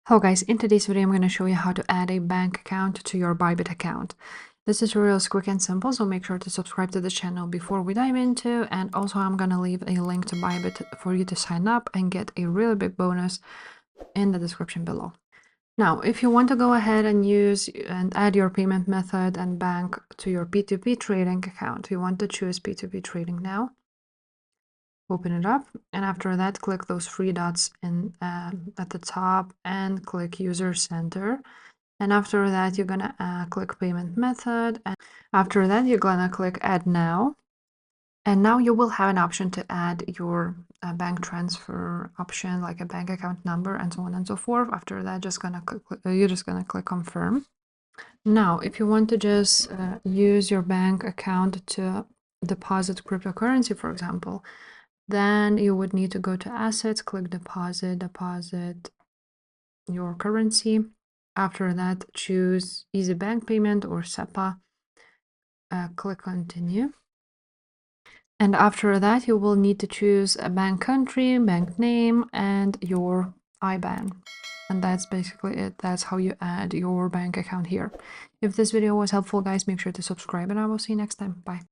Hello guys, in today's video I'm going to show you how to add a bank account to your ByBit account. This tutorial is quick and simple, so make sure to subscribe to the channel before we dive into, and also I'm going to leave a link to ByBit for you to sign up and get a really big bonus in the description below. Now, if you want to go ahead and use and add your payment method and bank to your P2P trading account, you want to choose P2P trading now. Open it up, and after that click those three dots in at the top and click user center, and after that you're gonna click payment method, and after that you're gonna click add now, and now you will have an option to add your bank transfer option, like a bank account number and so on and so forth. After that you're just gonna click confirm. Now if you want to just use your bank account to deposit cryptocurrency, for example, then you would need to go to assets, click deposit your currency. After that, choose easy bank payment or SEPA, click continue. And after that, you will need to choose a bank country, bank name, and your IBAN. And that's basically it. That's how you add your bank account here. If this video was helpful, guys, make sure to subscribe, and I will see you next time. Bye.